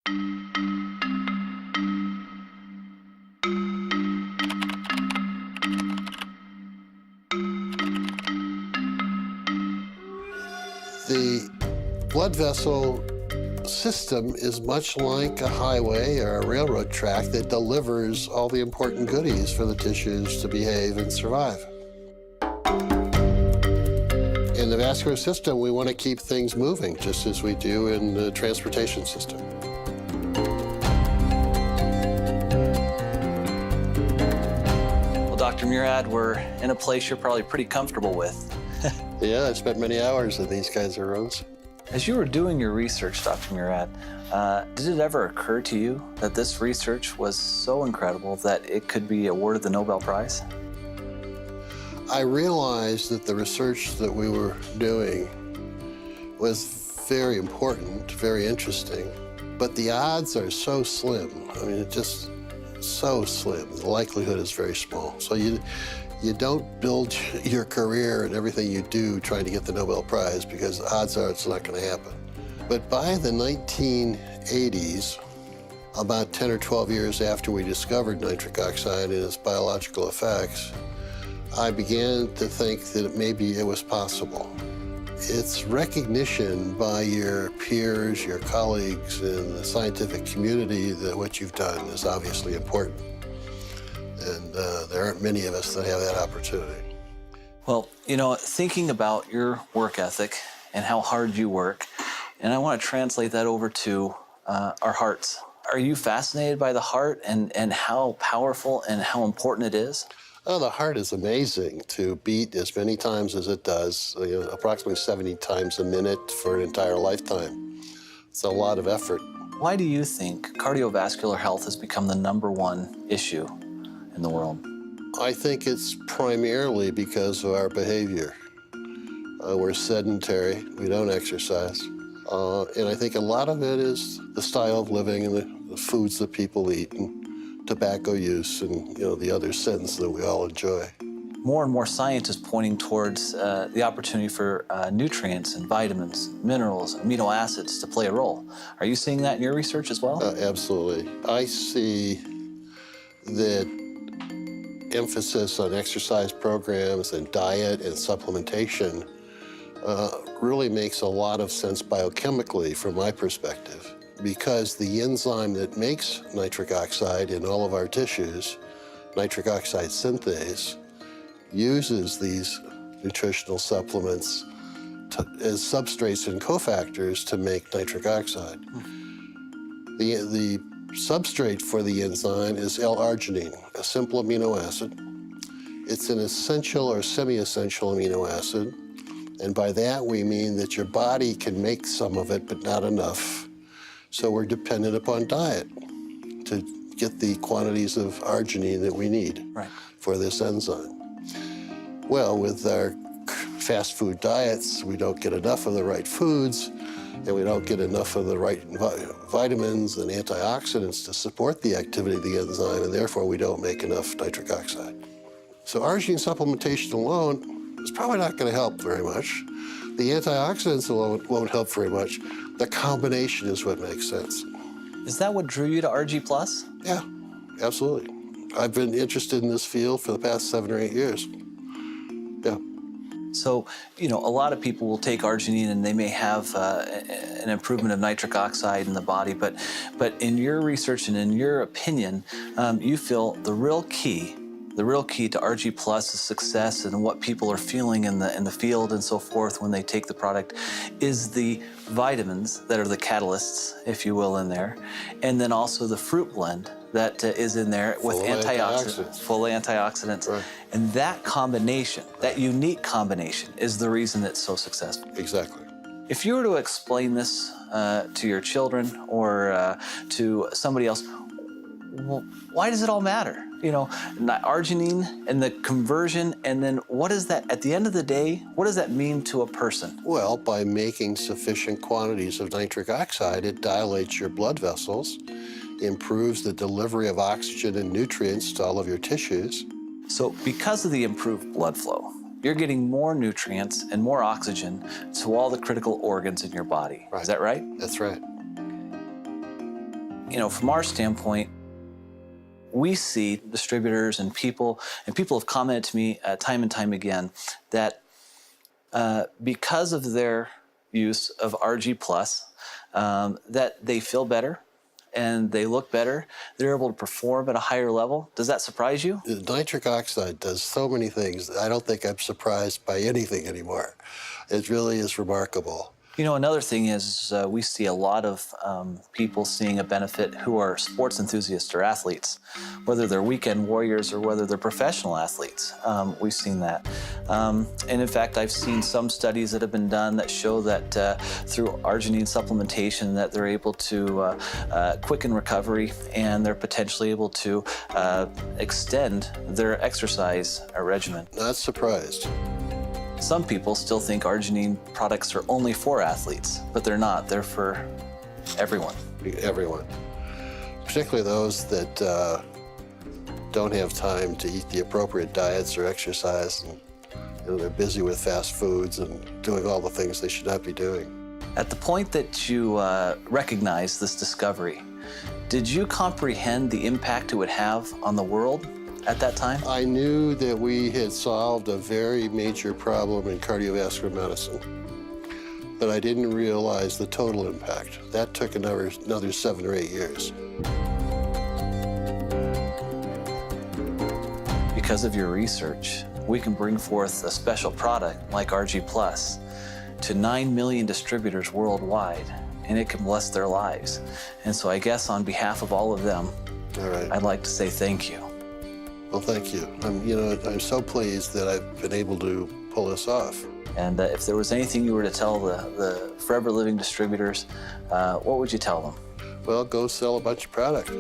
The blood vessel system is much like a highway or a railroad track that delivers all the important goodies for the tissues to behave and survive. In the vascular system, we want to keep things moving, just as we do in the transportation system. Well, Dr. Murad, we're in a place you're probably pretty comfortable with. Yeah, I spent many hours in these kinds of rooms. As you were doing your research, Dr. Murad, did it ever occur to you that this research was so incredible that it could be awarded the Nobel Prize? I realized that the research that we were doing was very important, very interesting, but the odds are so slim. I mean, it's just so slim. The likelihood is very small. So you don't build your career and everything you do trying to get the Nobel Prize, because odds are it's not going to happen. But by the 1980s, about 10 or 12 years after we discovered nitric oxide and its biological effects, I began to think that maybe it was possible. It's recognition by your peers, your colleagues in the scientific community that what you've done is obviously important. And there aren't many of us that have that opportunity. Well, you know, thinking about your work ethic and how hard you work, and I want to translate that over to our hearts. Are you fascinated by the heart and how powerful and how important it is? Oh, the heart is amazing to beat as many times as it does, approximately 70 times a minute for an entire lifetime. It's a lot of effort. Why do you think cardiovascular health has become the #1 issue in the world? I think it's primarily because of our behavior. We're sedentary, we don't exercise. And I think a lot of it is the style of living and the foods that people eat and tobacco use and the other sins that we all enjoy. More and more science is pointing towards the opportunity for nutrients and vitamins, minerals, amino acids to play a role. Are you seeing that in your research as well? Absolutely. I see that emphasis on exercise programs and diet and supplementation really makes a lot of sense biochemically from my perspective, because the enzyme that makes nitric oxide in all of our tissues, nitric oxide synthase, uses these nutritional supplements as substrates and cofactors to make nitric oxide. The substrate for the enzyme is L-arginine, a simple amino acid. It's an essential or semi-essential amino acid, and by that we mean that your body can make some of it, but not enough. So we're dependent upon diet to get the quantities of arginine that we need for this enzyme. Well, with our fast food diets, we don't get enough of the right foods, and we don't get enough of the right vitamins and antioxidants to support the activity of the enzyme, and therefore we don't make enough nitric oxide. So arginine supplementation alone is probably not going to help very much. The antioxidants alone won't help very much. The combination is what makes sense. Is that what drew you to ARGI Plus? Yeah, absolutely. I've been interested in this field for the past 7 or 8 years. Yeah. So, a lot of people will take arginine and they may have an improvement of nitric oxide in the body, but in your research and in your opinion, you feel the real key to ARGI Plus's success and what people are feeling in the field and so forth when they take the product is the vitamins that are the catalysts, if you will, in there, and then also the fruit blend that is in there with full antioxidants. Right. And that combination, that unique combination, is the reason it's so successful. Exactly. If you were to explain this to your children or to somebody else, well, why does it all matter? Arginine and the conversion, and then what is that, at the end of the day, what does that mean to a person? Well, by making sufficient quantities of nitric oxide, it dilates your blood vessels, improves the delivery of oxygen and nutrients to all of your tissues. So because of the improved blood flow, you're getting more nutrients and more oxygen to all the critical organs in your body. Right. Is that right? That's right. From our standpoint, we see distributors and people have commented to me time and time again that because of their use of ARGI Plus, that they feel better and they look better. They're able to perform at a higher level. Does that surprise you? Nitric oxide does so many things. I don't think I'm surprised by anything anymore. It really is remarkable. Another thing is we see a lot of people seeing a benefit who are sports enthusiasts or athletes, whether they're weekend warriors or whether they're professional athletes. We've seen that. And in fact, I've seen some studies that have been done that show that through arginine supplementation that they're able to quicken recovery and they're potentially able to extend their exercise regimen. Not surprised. Some people still think arginine products are only for athletes, but they're not. They're for everyone. Everyone. Particularly those that don't have time to eat the appropriate diets or exercise. And, they're busy with fast foods and doing all the things they should not be doing. At the point that you recognized this discovery, did you comprehend the impact it would have on the world at that time? I knew that we had solved a very major problem in cardiovascular medicine, but I didn't realize the total impact. That took another 7 or 8 years. Because of your research, we can bring forth a special product like ARGI Plus to 9 million distributors worldwide, and it can bless their lives. And so I guess on behalf of all of them, All right. I'd like to say thank you. Well, thank you. I'm so pleased that I've been able to pull this off. And if there was anything you were to tell the forever living distributors, what would you tell them? Well, go sell a bunch of product.